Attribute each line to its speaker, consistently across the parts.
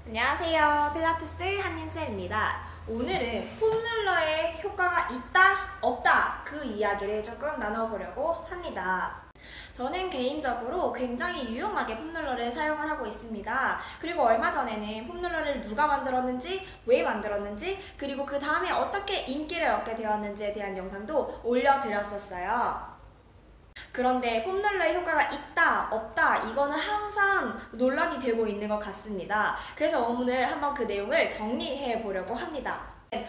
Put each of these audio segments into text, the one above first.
Speaker 1: 안녕하세요. 필라테스 한윤쌤입니다. 오늘은 폼롤러의 효과가 있다, 없다 그 이야기를 조금 나눠보려고 합니다. 저는 개인적으로 굉장히 유용하게 폼롤러를 사용을 하고 있습니다. 그리고 얼마 전에는 폼롤러를 누가 만들었는지, 왜 만들었는지, 그리고 그 다음에 어떻게 인기를 얻게 되었는지에 대한 영상도 올려드렸었어요. 그런데 폼롤러의 효과가 있다, 없다 이거는 항상 논란이 되고 있는 것 같습니다. 그래서 오늘 한번 그 내용을 정리해 보려고 합니다.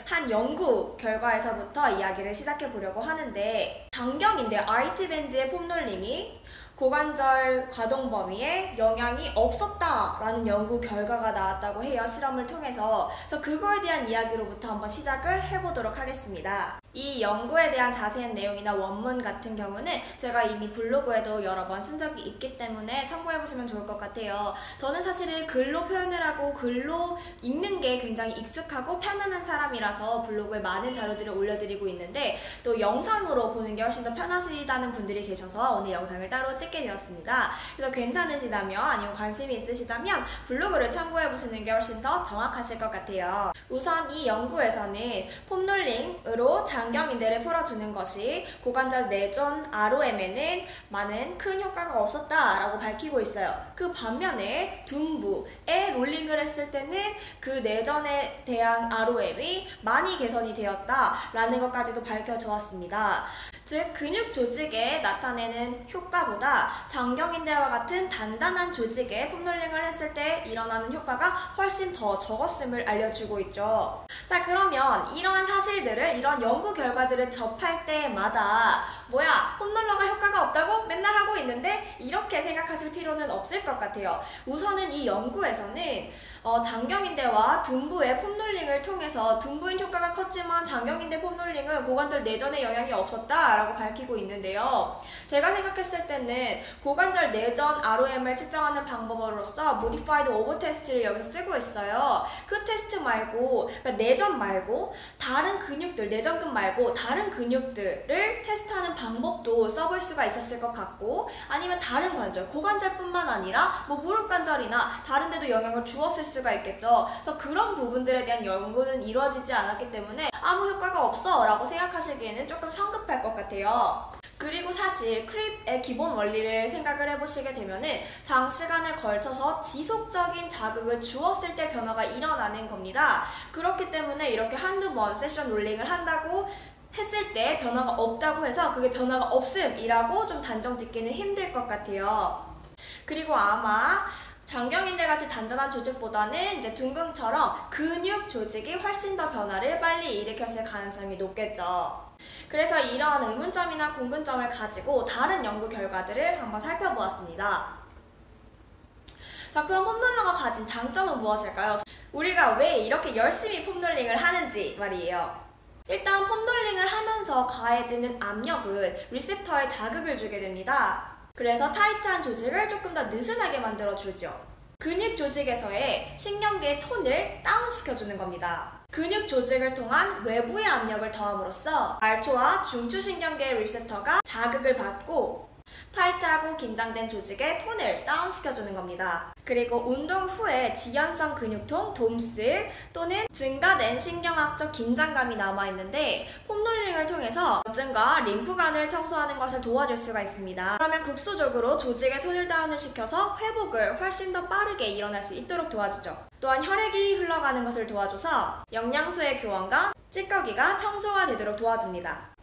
Speaker 1: 한 연구 결과에서부터 이야기를 시작해 보려고 하는데, 장경인데 아이트밴드의 폼롤링이 고관절 가동 범위에 영향이 없었다라는 연구 결과가 나왔다고 해요. 실험을 통해서. 그래서 그거에 대한 이야기로부터 한번 시작을 해보도록 하겠습니다. 이 연구에 대한 자세한 내용이나 원문 같은 경우는 제가 이미 블로그에도 여러 번 쓴 적이 있기 때문에 참고해보시면 좋을 것 같아요. 저는 사실은 글로 표현을 하고 글로 읽는 게 굉장히 익숙하고 편안한 사람이라서 블로그에 많은 자료들을 올려드리고 있는데, 또 영상으로 보는 게 훨씬 더 편하시다는 분들이 계셔서 오늘 영상을 따로 찍게 되었습니다. 그래서 괜찮으시다면, 아니면 관심이 있으시다면 블로그를 참고해보시는 게 훨씬 더 정확하실 것 같아요. 우선 이 연구에서는 폼롤링으로 장경인대를 풀어주는 것이 고관절 내전 ROM에는 많은 큰 효과가 없었다라고 밝히고 있어요. 그 반면에 둔부에 롤링을 했을 때는 그 내전에 대한 ROM이 많이 개선이 되었다라는 것까지도 밝혀주었습니다. 즉, 근육 조직에 나타내는 효과보다 장경인대와 같은 단단한 조직에 폼롤링을 했을 때 일어나는 효과가 훨씬 더 적었음을 알려주고 있죠. 자, 그러면 이러한 사실들을, 이런 연구 결과들을 접할 때마다 뭐야, 폼롤러가 효과가 없다고 맨날 하고 있는데 이렇게 생각하실 필요는 없을 것 같아요. 우선은 이 연구에서는 장경인대와 둔부의 폼롤링을 통해서 둔부인 효과가 컸지만 장경인대 폼롤링은 고관절 내전에 영향이 없었다라고 밝히고 있는데요. 제가 생각했을 때는 고관절 내전 ROM을 측정하는 방법으로서 모디파이드 오버 테스트를 여기서 쓰고 있어요. 그 테스트 말고, 그러니까 내전 말고 다른 근육들, 내전근 말고 다른 근육들을 테스트하는 방법도 써볼 수가 있었을 것 같고, 아니면 다른 관절, 고관절뿐만 아니라 뭐 무릎 관절이나 다른 데도 영향을 주었을 수가 있겠죠. 그래서 그런 부분들에 대한 연구는 이루어지지 않았기 때문에 아무 효과가 없어 라고 생각하시기에는 조금 성급할 것 같아요. 그리고 사실 크립의 기본 원리를 생각을 해보시게 되면은 장시간에 걸쳐서 지속적인 자극을 주었을 때 변화가 일어나는 겁니다. 그렇기 때문에 이렇게 한두 번 세션 롤링을 한다고 했을 때 변화가 없다고 해서 그게 변화가 없음이라고 좀 단정 짓기는 힘들 것 같아요. 그리고 아마 장경인대 같이 단단한 조직보다는 이제 둔근처럼 근육 조직이 훨씬 더 변화를 빨리 일으켰을 가능성이 높겠죠. 그래서 이러한 의문점이나 궁금점을 가지고 다른 연구 결과들을 한번 살펴보았습니다. 자, 그럼 폼롤러가 가진 장점은 무엇일까요? 우리가 왜 이렇게 열심히 폼롤링을 하는지 말이에요. 일단 폼롤링을 하면서 가해지는 압력은 리셉터에 자극을 주게 됩니다. 그래서 타이트한 조직을 조금 더 느슨하게 만들어주죠. 근육 조직에서의 신경계의 톤을 다운시켜주는 겁니다. 근육 조직을 통한 외부의 압력을 더함으로써 말초와 중추신경계의 리셉터가 자극을 받고 타이트하고 긴장된 조직의 톤을 다운시켜주는 겁니다. 그리고 운동 후에 지연성 근육통, 돔스 또는 증가된 신경학적 긴장감이 남아있는데 폼롤링을 통해서 염증과 림프관을 청소하는 것을 도와줄 수가 있습니다. 그러면 국소적으로 조직의 톤을 다운을 시켜서 회복을 훨씬 더 빠르게 일어날 수 있도록 도와주죠. 또한 혈액이 흘러가는 것을 도와줘서 영양소의 교환과 찌꺼기가 청소가 되도록 도와줍니다.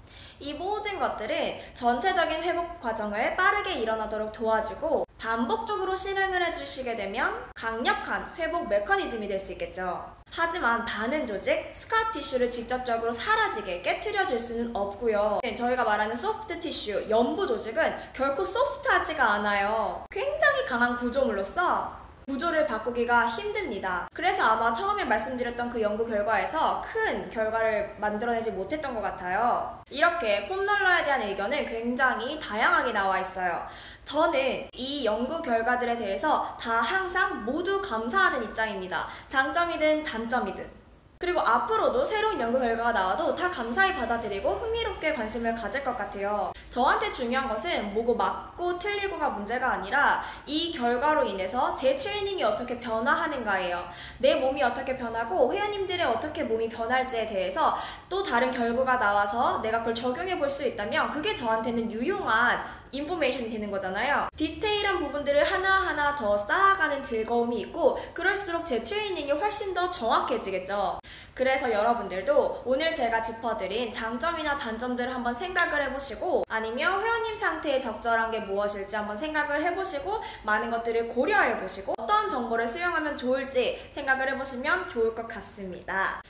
Speaker 1: 이 모든 것들은 전체적인 회복 과정을 빠르게 일어나도록 도와주고 반복적으로 실행을 해주시게 되면 강력한 회복 메커니즘이 될 수 있겠죠. 하지만 반응 조직, 스카 티슈를 직접적으로 사라지게 깨트려 줄 수는 없고요. 저희가 말하는 소프트 티슈, 연부 조직은 결코 소프트하지가 않아요. 굉장히 강한 구조물로서 구조를 바꾸기가 힘듭니다. 그래서 아마 처음에 말씀드렸던 그 연구 결과에서 큰 결과를 만들어내지 못했던 것 같아요. 이렇게 폼롤러에 대한 의견은 굉장히 다양하게 나와 있어요. 저는 이 연구 결과들에 대해서 다 항상 모두 감사하는 입장입니다. 장점이든 단점이든. 그리고 앞으로도 새로운 연구 결과가 나와도 다 감사히 받아들이고 흥미롭게 관심을 가질 것 같아요. 저한테 중요한 것은 뭐고 맞고 틀리고가 문제가 아니라 이 결과로 인해서 제 트레이닝이 어떻게 변화하는가예요. 내 몸이 어떻게 변하고 회원님들의 어떻게 몸이 변할지에 대해서 또 다른 결과가 나와서 내가 그걸 적용해 볼 수 있다면 그게 저한테는 유용한 인포메이션이 되는 거잖아요. 디테일한 부분들을 하나하나 더 쌓아가는 즐거움이 있고 그럴수록 제 트레이닝이 훨씬 더 정확해지겠죠. 그래서 여러분들도 오늘 제가 짚어드린 장점이나 단점들을 한번 생각을 해보시고 아니면 회원님 상태에 적절한 게 무엇일지 한번 생각을 해보시고 많은 것들을 고려해보시고 어떤 정보를 수용하면 좋을지 생각을 해보시면 좋을 것 같습니다.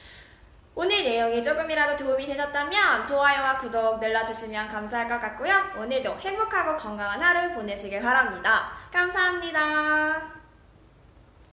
Speaker 1: 오늘 내용이 조금이라도 도움이 되셨다면 좋아요와 구독 눌러주시면 감사할 것 같고요. 오늘도 행복하고 건강한 하루 보내시길 바랍니다. 감사합니다.